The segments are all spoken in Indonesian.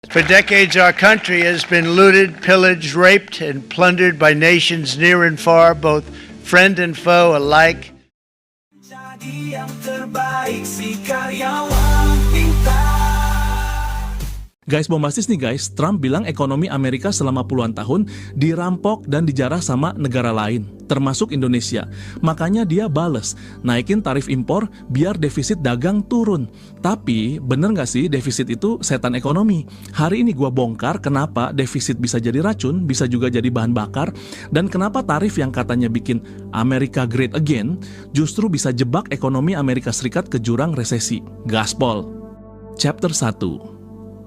For decades, our country has been looted, pillaged, raped, and plundered by nations near and far, both friend and foe alike. Jadi yang terbaik si karyawan pintar. Guys, bombastis nih guys, Trump bilang ekonomi Amerika selama puluhan tahun dirampok dan dijarah sama negara lain, termasuk Indonesia. Makanya dia bales, naikin tarif impor biar defisit dagang turun. Tapi bener gak sih defisit itu setan ekonomi? Hari ini gua bongkar kenapa defisit bisa jadi racun, bisa juga jadi bahan bakar, dan kenapa tarif yang katanya bikin Amerika great again justru bisa jebak ekonomi Amerika Serikat ke jurang resesi. Gaspol. Chapter 1.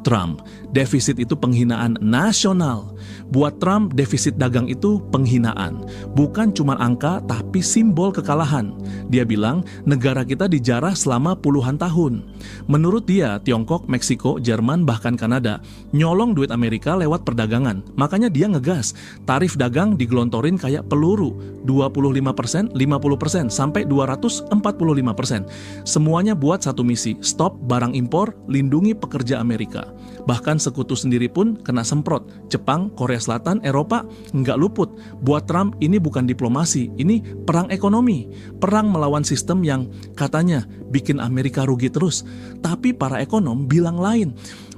Trump, defisit itu penghinaan nasional. Buat Trump, defisit dagang itu penghinaan. Bukan cuma angka, tapi simbol kekalahan. Dia bilang, negara kita dijarah selama puluhan tahun. Menurut dia, Tiongkok, Meksiko, Jerman, bahkan Kanada nyolong duit Amerika lewat perdagangan. Makanya dia ngegas, tarif dagang digelontorin kayak peluru, 25%, 50%, sampai 245%. Semuanya buat satu misi, stop barang impor, lindungi pekerja Amerika. Bahkan sekutu sendiri pun kena semprot. Jepang, Korea Selatan, Eropa nggak luput. Buat Trump ini bukan diplomasi, ini perang ekonomi. Perang melawan sistem yang katanya bikin Amerika rugi terus. Tapi para ekonom bilang lain.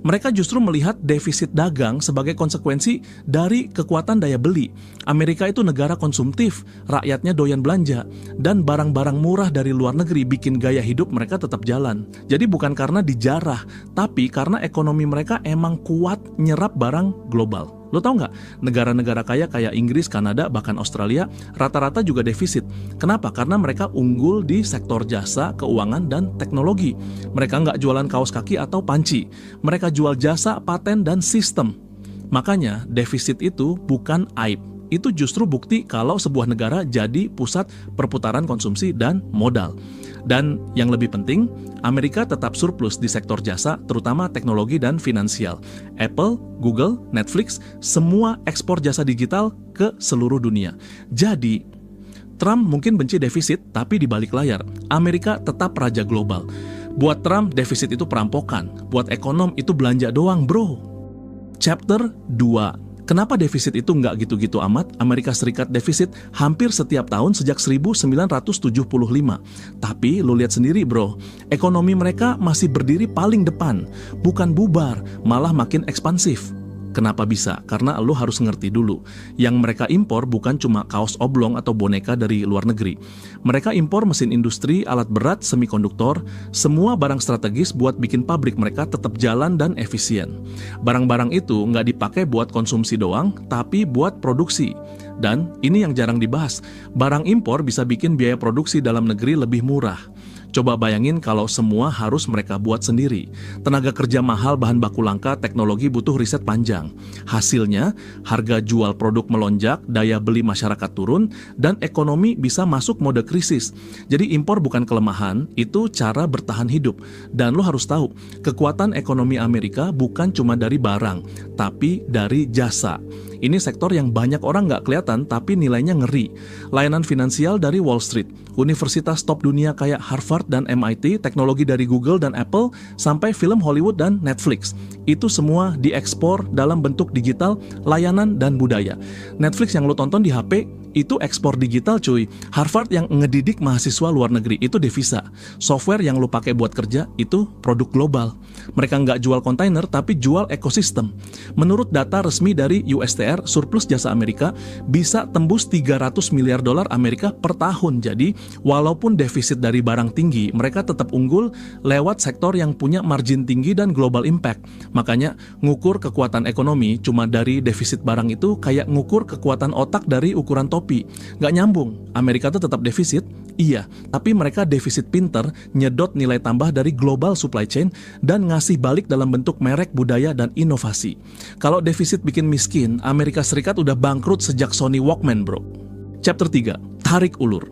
Mereka justru melihat defisit dagang sebagai konsekuensi dari kekuatan daya beli. Amerika itu negara konsumtif, rakyatnya doyan belanja, dan barang-barang murah dari luar negeri bikin gaya hidup mereka tetap jalan. Jadi bukan karena dijarah, tapi karena ekonomi mereka emang kuat nyerap barang global. Lo tau nggak, negara-negara kaya kayak Inggris, Kanada, bahkan Australia, rata-rata juga defisit. Kenapa? Karena mereka unggul di sektor jasa, keuangan, dan teknologi. Mereka nggak jualan kaos kaki atau panci. Mereka jual jasa, paten, dan sistem. Makanya, defisit itu bukan aib. Itu justru bukti kalau sebuah negara jadi pusat perputaran konsumsi dan modal. Dan yang lebih penting, Amerika tetap surplus di sektor jasa, terutama teknologi dan finansial. Apple, Google, Netflix, semua ekspor jasa digital ke seluruh dunia. Jadi, Trump mungkin benci defisit, tapi di balik layar, Amerika tetap raja global. Buat Trump, defisit itu perampokan. Buat ekonom, itu belanja doang, bro. Chapter 2. Kenapa defisit itu nggak gitu-gitu amat? Amerika Serikat defisit hampir setiap tahun sejak 1975. Tapi lo lihat sendiri bro, ekonomi mereka masih berdiri paling depan. Bukan bubar, malah makin ekspansif. Kenapa bisa? Karena lo harus ngerti dulu. Yang mereka impor bukan cuma kaos oblong atau boneka dari luar negeri. Mereka impor mesin industri, alat berat, semikonduktor, semua barang strategis buat bikin pabrik mereka tetap jalan dan efisien. Barang-barang itu nggak dipakai buat konsumsi doang, tapi buat produksi. Dan ini yang jarang dibahas, barang impor bisa bikin biaya produksi dalam negeri lebih murah. Coba bayangin kalau semua harus mereka buat sendiri. Tenaga kerja mahal, bahan baku langka, teknologi butuh riset panjang. Hasilnya, harga jual produk melonjak, daya beli masyarakat turun, dan ekonomi bisa masuk mode krisis. Jadi impor bukan kelemahan, itu cara bertahan hidup. Dan lo harus tahu, kekuatan ekonomi Amerika bukan cuma dari barang, tapi dari jasa. Ini sektor yang banyak orang nggak kelihatan, tapi nilainya ngeri. Layanan finansial dari Wall Street, universitas top dunia kayak Harvard dan MIT, teknologi dari Google dan Apple, sampai film Hollywood dan Netflix. Itu semua diekspor dalam bentuk digital, layanan, dan budaya. Netflix yang lo tonton di HP, itu ekspor digital cuy. Harvard yang ngedidik mahasiswa luar negeri, itu devisa. Software yang lo pakai buat kerja, itu produk global. Mereka nggak jual kontainer, tapi jual ekosistem. Menurut data resmi dari USTR, surplus jasa Amerika bisa tembus 300 miliar dolar Amerika per tahun. Jadi, walaupun defisit dari barang tinggi, mereka tetap unggul lewat sektor yang punya margin tinggi dan global impact. Makanya, ngukur kekuatan ekonomi cuma dari defisit barang itu kayak ngukur kekuatan otak dari ukuran topi. Nggak nyambung. Amerika tuh tetap defisit, iya, tapi mereka defisit pinter, nyedot nilai tambah dari global supply chain, dan ngasih balik dalam bentuk merek, budaya, dan inovasi. Kalau defisit bikin miskin, Amerika Serikat udah bangkrut sejak Sony Walkman, bro. Chapter 3. Tarik ulur.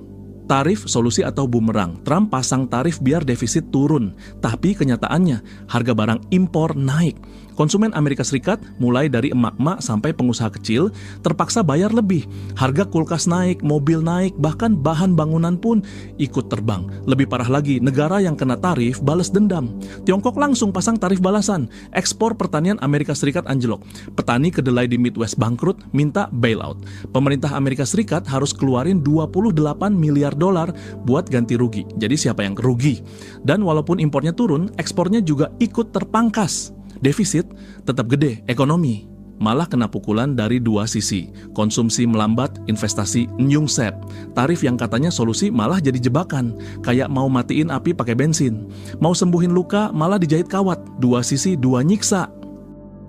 Tarif, solusi atau bumerang. Trump pasang tarif biar defisit turun, tapi kenyataannya harga barang impor naik. Konsumen Amerika Serikat, mulai dari emak-emak sampai pengusaha kecil, terpaksa bayar lebih. Harga kulkas naik, mobil naik, bahkan bahan bangunan pun ikut terbang. Lebih parah lagi, negara yang kena tarif balas dendam. Tiongkok langsung pasang tarif balasan. Ekspor pertanian Amerika Serikat anjlok. Petani kedelai di Midwest bangkrut, minta bailout. Pemerintah Amerika Serikat harus keluarin 28 miliar dolar buat ganti rugi. Jadi siapa yang rugi? Dan walaupun impornya turun, ekspornya juga ikut terpangkas. Defisit tetap gede, ekonomi malah kena pukulan dari dua sisi. Konsumsi melambat, investasi nyungsep. Tarif yang katanya solusi malah jadi jebakan, kayak mau matiin api pakai bensin. Mau sembuhin luka malah dijahit kawat. Dua sisi, dua nyiksa.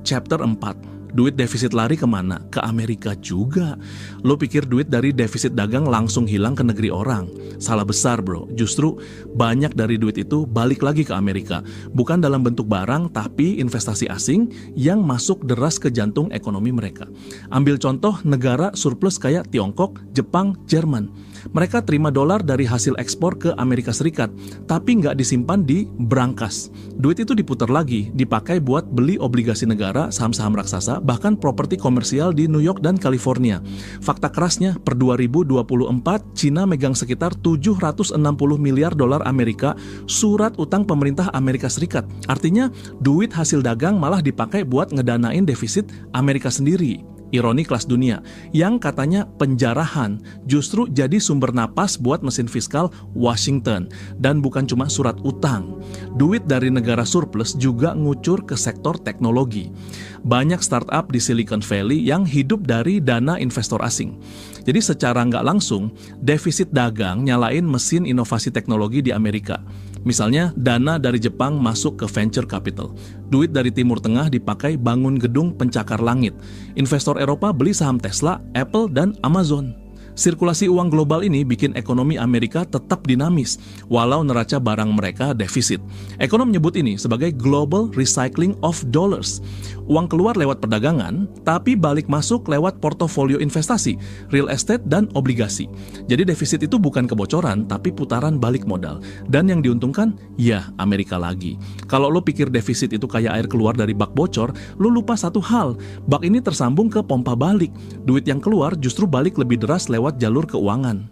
Chapter 4. Duit defisit lari kemana? Ke Amerika juga. Lo pikir duit dari defisit dagang langsung hilang ke negeri orang? Salah besar bro. Justru banyak dari duit itu balik lagi ke Amerika. Bukan dalam bentuk barang, tapi investasi asing yang masuk deras ke jantung ekonomi mereka. Ambil contoh negara surplus kayak Tiongkok, Jepang, Jerman. Mereka terima dolar dari hasil ekspor ke Amerika Serikat, tapi nggak disimpan di brankas. Duit itu diputar lagi, dipakai buat beli obligasi negara, saham-saham raksasa, bahkan properti komersial di New York dan California. Fakta kerasnya, per 2024, Cina megang sekitar 760 miliar dolar Amerika surat utang pemerintah Amerika Serikat. Artinya, duit hasil dagang malah dipakai buat ngedanain defisit Amerika sendiri. Ironi kelas dunia, yang katanya penjarahan justru jadi sumber napas buat mesin fiskal Washington. Dan bukan cuma surat utang. Duit dari negara surplus juga ngucur ke sektor teknologi. Banyak startup di Silicon Valley yang hidup dari dana investor asing. Jadi secara nggak langsung, defisit dagang nyalain mesin inovasi teknologi di Amerika. Misalnya, dana dari Jepang masuk ke venture capital. Duit dari Timur Tengah dipakai bangun gedung pencakar langit. Investor Eropa beli saham Tesla, Apple, dan Amazon. Sirkulasi uang global ini bikin ekonomi Amerika tetap dinamis, walau neraca barang mereka defisit. Ekonom menyebut ini sebagai global recycling of dollars. Uang keluar lewat perdagangan, tapi balik masuk lewat portofolio investasi, real estate, dan obligasi. Jadi defisit itu bukan kebocoran, tapi putaran balik modal. Dan yang diuntungkan, ya Amerika lagi. Kalau lo pikir defisit itu kayak air keluar dari bak bocor, lo lupa satu hal, bak ini tersambung ke pompa balik. Duit yang keluar justru balik lebih deras lewat jalur keuangan.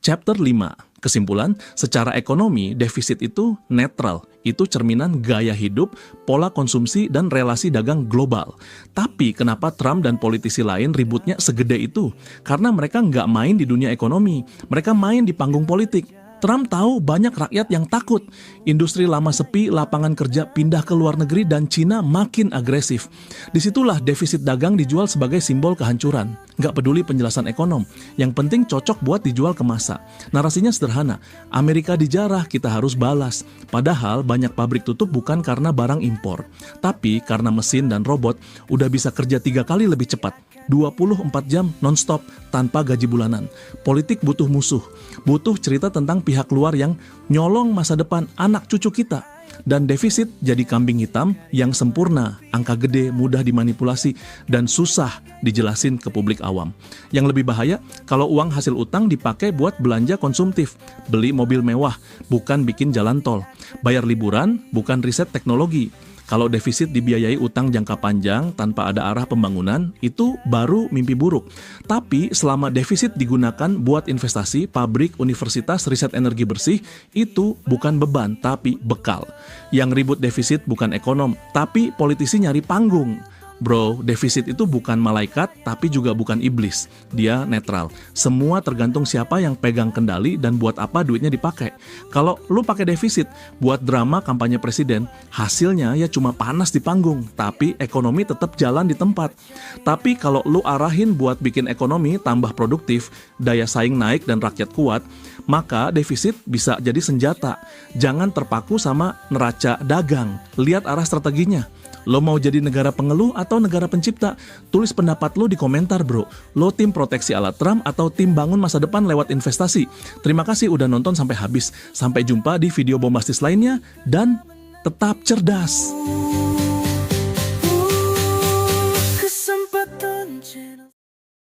Chapter 5. Kesimpulan, secara ekonomi, defisit itu netral. Itu cerminan gaya hidup, pola konsumsi, dan relasi dagang global. Tapi kenapa Trump dan politisi lain ributnya segede itu? Karena mereka nggak main di dunia ekonomi. Mereka main di panggung politik. Trump tahu banyak rakyat yang takut. Industri lama sepi, lapangan kerja pindah ke luar negeri, dan Cina makin agresif. Disitulah defisit dagang dijual sebagai simbol kehancuran. Nggak peduli penjelasan ekonom. Yang penting cocok buat dijual ke massa. Narasinya sederhana. Amerika dijarah, kita harus balas. Padahal banyak pabrik tutup bukan karena barang impor. Tapi karena mesin dan robot udah bisa kerja 3 kali lebih cepat. 24 jam non-stop tanpa gaji bulanan. Politik butuh musuh. Butuh cerita tentang pihak luar yang nyolong masa depan anak cucu kita. Dan defisit jadi kambing hitam yang sempurna, angka gede, mudah dimanipulasi, dan susah dijelasin ke publik awam. Yang lebih bahaya, kalau uang hasil utang dipakai buat belanja konsumtif, beli mobil mewah, bukan bikin jalan tol, bayar liburan, bukan riset teknologi. Kalau defisit dibiayai utang jangka panjang tanpa ada arah pembangunan, itu baru mimpi buruk. Tapi selama defisit digunakan buat investasi, pabrik, universitas, riset energi bersih, itu bukan beban, tapi bekal. Yang ribut defisit bukan ekonom, tapi politisi nyari panggung. Bro, defisit itu bukan malaikat, tapi juga bukan iblis. Dia netral. Semua tergantung siapa yang pegang kendali dan buat apa duitnya dipakai. Kalau lu pakai defisit buat drama kampanye presiden, hasilnya ya cuma panas di panggung, tapi ekonomi tetap jalan di tempat. Tapi kalau lu arahin buat bikin ekonomi tambah produktif, daya saing naik dan rakyat kuat, maka defisit bisa jadi senjata. Jangan terpaku sama neraca dagang. Lihat arah strateginya. Lo mau jadi negara pengeluh atau negara pencipta? Tulis pendapat lo di komentar bro. Lo tim proteksi ala Trump atau tim bangun masa depan lewat investasi? Terima kasih udah nonton sampai habis. Sampai jumpa di video bombastis lainnya dan tetap cerdas.